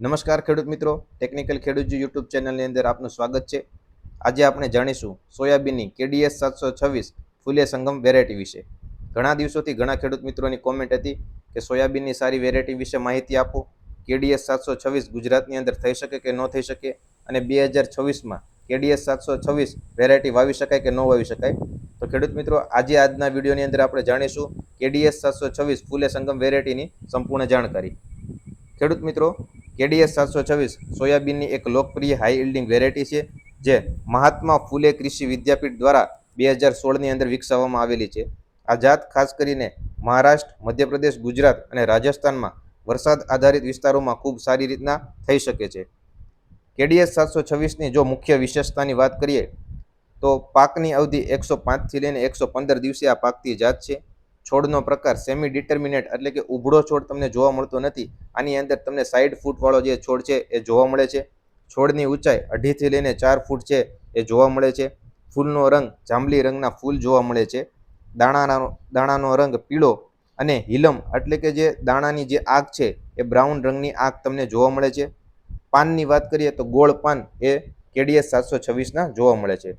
નમસ્કાર ખેડૂત મિત્રો, ટેકનિકલ ખેડૂત યુટ્યુબ ચેનલની અંદર આપનું સ્વાગત છે. આજે આપણે જાણીશું સોયાબીનની KDS 726 ફૂલે સંગમ વેરાયટી વિશે. ઘણા દિવસોથી ઘણા ખેડૂત મિત્રોની કોમેન્ટ હતી કે સોયાબીનની સારી વેરાયટી વિશે માહિતી આપો. KDS 726 ગુજરાતની અંદર થઈ શકે કે ન થઈ શકે, અને 2026માં KDS 726 વેરાયટી વાવી શકાય કે ન વાવી શકાય. તો ખેડૂત મિત્રો, આજના વિડીયોની અંદર આપણે જાણીશું KDS 726 ફૂલે સંગમ વેરાયટીની સંપૂર્ણ જાણકારી. ખેડૂત મિત્રો, KDS 726 સોયાબીનની એક લોકપ્રિય હાઈ યીલ્ડિંગ વેરાયટી છે, જે મહાત્મા ફૂલે કૃષિ વિદ્યાપીઠ દ્વારા 2016ની અંદર વિકસાવવામાં આવેલી છે. આ જાત ખાસ કરીને મહારાષ્ટ્ર, મધ્યપ્રદેશ, ગુજરાત અને રાજસ્થાનમાં વરસાદ આધારિત વિસ્તારોમાં ખૂબ સારી રીતના થઈ શકે છે. KDS 726ની જો મુખ્ય વિશેષતાની વાત કરીએ તો પાકની અવધિ 105થી લઈને 115 દિવસે આ પાકતી જાત છે. છોડનો પ્રકાર સેમી ડિટર્મિનેટ એટલે કે ઉભળો છોડ તમને જોવા મળતો નથી. આની અંદર તમને સાઈડ ફૂટવાળો જે છોડ છે એ જોવા મળે છે. છોડની ઊંચાઈ 2.5થી લઈને 4 ફૂટ છે એ જોવા મળે છે. ફૂલનો રંગ જાંબલી રંગના ફૂલ જોવા મળે છે. દાણાનો રંગ પીળો અને હિલમ એટલે કે જે દાણાની જે આગ છે એ બ્રાઉન રંગની આગ તમને જોવા મળે છે. પાનની વાત કરીએ તો ગોળ પાન એ KDS 726ના જોવા મળે છે.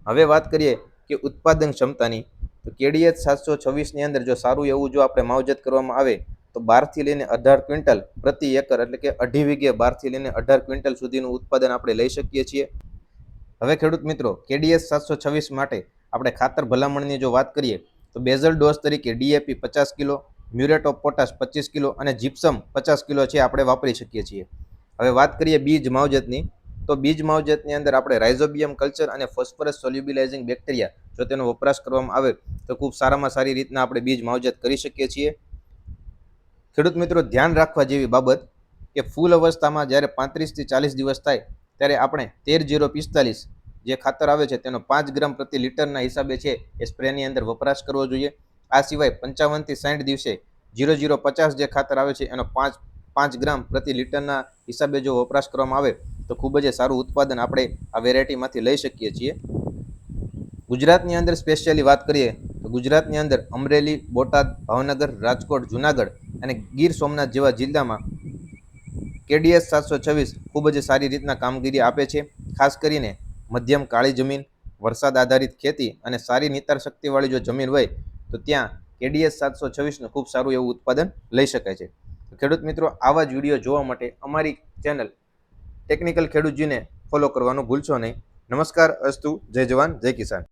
હવે વાત કરીએ કે ઉત્પાદન ક્ષમતાની, તો KDS 726ની અંદર જો સારું એવું જો આપણે માવજત કરવામાં આવે તો 12થી લઈને 18 ક્વિન્ટલ પ્રતિ એકર એટલે કે 2.5 વીઘે 12થી લઈને 18 ક્વિન્ટલ સુધીનું ઉત્પાદન આપણે લઈ શકીએ છીએ. હવે ખેડૂત મિત્રો, KDS 726 માટે આપણે ખાતર ભલામણની જો વાત કરીએ તો બેઝલ ડોઝ તરીકે DAP 50 kilo, muriate of potash 25 kilo અને જીપ્સમ 50 કિલો છે આપણે વાપરી શકીએ છીએ. હવે વાત કરીએ બીજ માવજતની, તો બીજ માવજતની અંદર આપણે રાઇઝોબિયમ કલ્ચર અને ફોસ્ફરસ સોલ્યુબિલાઇઝિંગ બેક્ટેરિયા જો તેનો વપરાશ કરવામાં આવે તો ખૂબ સારામાં સારી રીતના આપણે બીજ માવજત કરી શકીએ છીએ. ખેડૂત મિત્રો, ધ્યાન રાખવા જેવી બાબત કે ફૂલ અવસ્થામાં જ્યારે 35થી 40 દિવસ થાય ત્યારે આપણે 13-045 જે ખાતર આવે છે તેનો 5 ગ્રામ પ્રતિ લીટરના હિસાબે છે એ સ્પ્રેની અંદર વપરાશ કરવો જોઈએ. આ સિવાય 55થી 60 દિવસે 0050 જે ખાતર આવે છે એનો 5 ગ્રામ પ્રતિ લીટરના હિસાબે જો વપરાશ કરવામાં આવે તો ખૂબ જ સારું ઉત્પાદન આપણે આ વેરાયટીમાંથી લઈ શકીએ છીએ. ગુજરાતની અંદર સ્પેશિયલી વાત કરીએ તો ગુજરાતની અંદર અમરેલી, બોટાદ, ભાવનગર, રાજકોટ, જુનાગઢ અને ગીર સોમનાથ જેવા જિલ્લામાં KDS 726 ખૂબ જ સારી રીતના કામગીરી આપે છે. ખાસ કરીને મધ્યમ કાળી જમીન, વરસાદ આધારિત ખેતી અને સારી નિતાર શક્તિવાળી જો જમીન હોય તો ત્યાં KDS 726નું ખૂબ સારું એવું ઉત્પાદન લઈ શકાય છે. ખેડૂત મિત્રો, આવા જ વિડીયો જોવા માટે અમારી ચેનલ ટેકનિકલ ખેડૂતજીને ફોલો કરવાનું ભૂલશો નહીં. નમસ્કાર, અસ્તુ, જય જવાન, જય કિસાન.